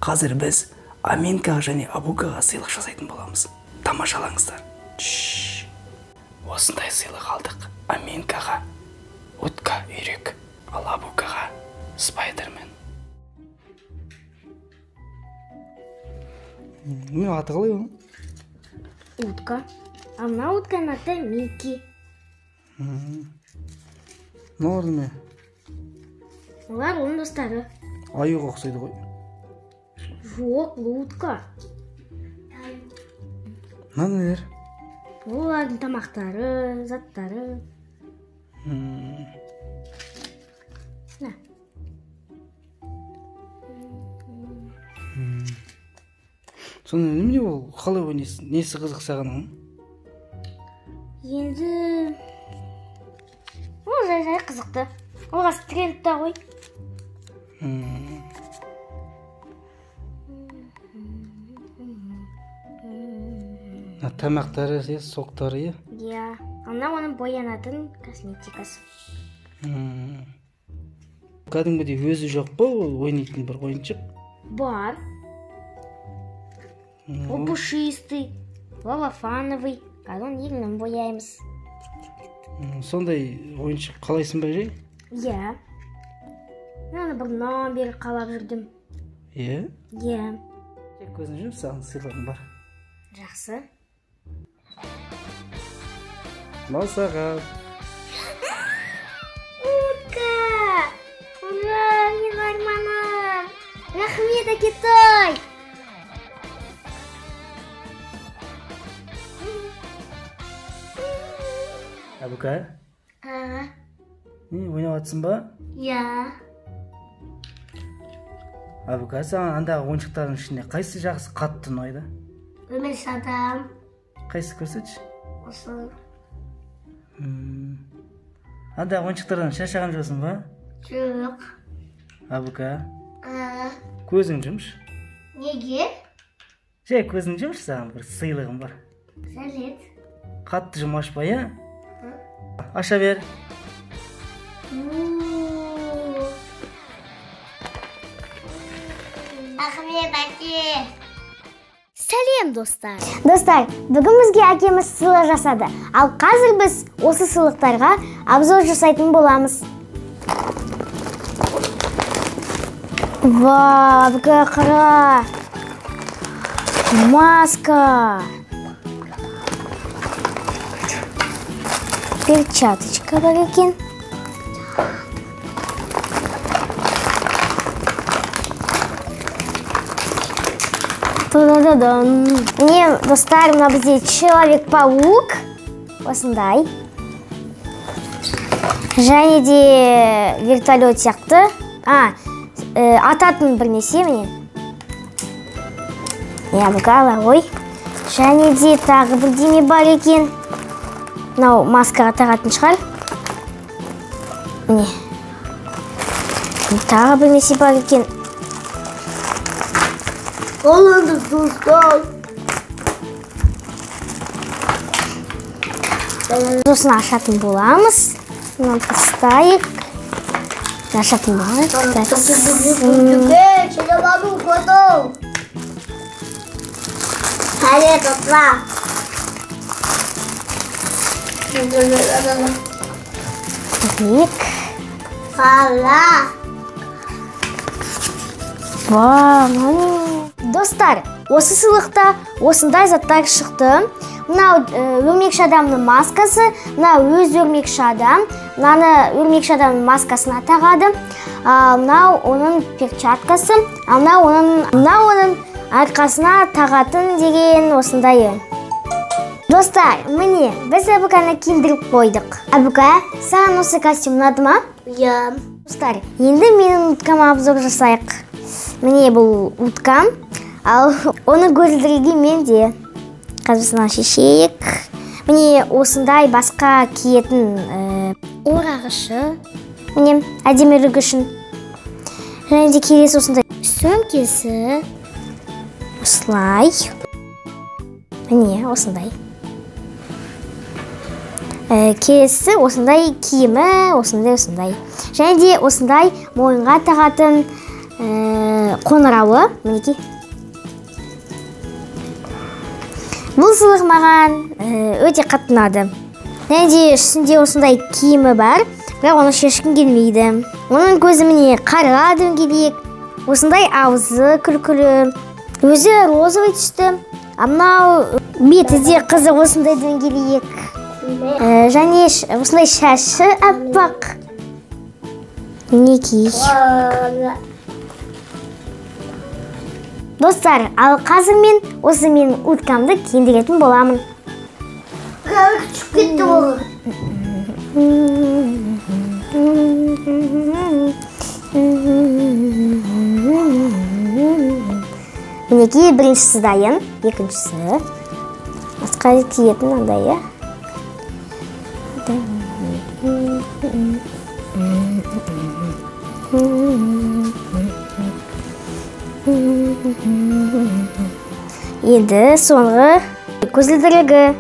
Қазір біз Аминкаға және Абукаға сыйлық жасайтын боламыз. Тамашалаңыздар. Осындай сыйлық алдық. Аминкаға утка үйрек, ал Абукаға спайдермен. Мен аты қалай ол? Утка. А мына утканың аты Микки. Норды ме? Олар оның достары. Аюға ұқсайды ғой. Жоқ, бұл утка. Мына нелер? Олардың тамақтары, заттары. На. Соны немене ол? Қалай ойнайсың? Несі қызық саған? Енді... Ол жай қызықты. Олғасы трендта ғой. Тамақтары, соқтары, Иә. Ана оның боянатын косметикасы. Кәдімгідей өзі жоқ па, ойнайтын бір ойыншық? Бар. Ол пушистый, лавафановый. Оны егінен бояймыз. Сондай ойыншық қалайсың ба жай? Иә. Мен бұрыннан бері қалап жүрдім. Иә? Иә. Көзін жұмып, саған сыйлығым бар. Жақсы. Масаға. Утка! Ура, мен арманым! Рахмет, Акетай! Абука? Не, ойнап атсың ба? Иә. Абука, саған андағы ойыншықтардың ішінде қайсы жақсы қатты ұнайды? Өмір адам. Қайсы көрсетші? Осы. Андағы ойыншықтардан шаршаған жоқсың ба? Жоқ. Абука? Көзің жұмшы. Неге? Жай көзің жұмшы, саған бір сыйлығым бар. Сәлет. Қатты жұм ашпа, иә? Аша бер. Рахмет, әке. Сәлем, достар. Достар, бүгін бізге әкеміз сыйлық жасады. Ал қазір біз осы сыйлықтарға обзор жасайтын боламыз. Вау, бұға қара. Маска. Перчаточка бар екен. Міне, достар, мына бізде Человек-паук. Осындай. Және де вертолет сияқты. Ататын бір несе, міне. Бұға ғой. Және де тағы бір деме бар екен. Мынау маскаға тағатын шығар. Міне. Тағы бір несе бар екен. Олыңыз, достар. Сосын ашатын боламыз. Мынау тастайық. Ашатын боламыз. Человек-паук готов. Привет, отца. Ник. Ала. Вау, достар, осы сыйлықта осындай заттар шықты. Мынау өрмекші адамның маскасы, мынау өз өрмекші адам. Мынаны өрмекші адамның маскасына тағады. Мынау оның перчаткасы, мынау оның арқасына тағатын деген осындайы. Достар, міне, біз Абуканы киіндіріп қойдық. Абука, саған осы костюм ұнады ма? Иә. Достар, енді менің уткама обзор жасайық. Міне бұл уткам, ал оны көзілдірге менде. Қазір шешейік. Міне осындай басқа киетін орағышы. Міне әдемілігі үшін. Және де келесі осындай сөмкесі. Осылай. Міне осындай. Келесі осындай киімі, осындай. Және де осындай мойынға тағатын қоңырауы, мінекей. Бұл сыйлық маған өте қатты ұнады. Және де үстінде осындай киімі бар, бірақ оны шешкім келмейді. Оның көзі міне қарға дөңгелек, осындай аузы күлкілі, өзі розовый түсті. Мынау беті де қызы осындай дөңгелек. Және осындай шашы аппақ. Мінекей. Достар, ал қазір мен осы менің уткамды киіндіретін боламын. Küçük gitti bu. Мінекей біріншісі дайын, екіншісі. Басқа киетін андайы. Енді соңғы көзілдірігі.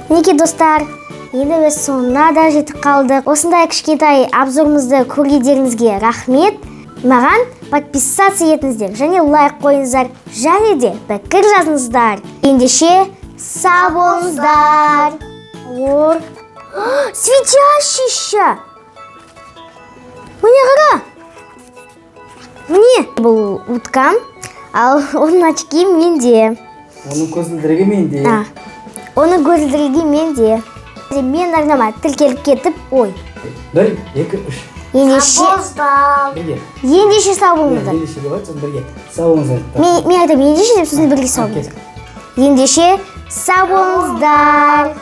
Мінекей достар, енді біз соңына да жетіп қалдық. Осындай кішкентай обзорымызды көргендеріңізге рахмет. Маған подписаться етіңіздер және лайк қойыңыздар, және де пікір жазыңыздар. Ендеше сау болыңыздар. Светящийся! Міне қара! Міне бұл уткам, ал оның очки менде. Оның көзілдірігі менде. Оның көзілдірігі менде. Мен арнама тіркеліп кетіп, ой. 1, 2, 3. Ендеше сау болыңыздар. Ендеше деп айтсын бірге. Сау болыңыздар. Мен айтам ендеше деп сосын бірге сау болыңыздар. Ендеше сау болыңыздар.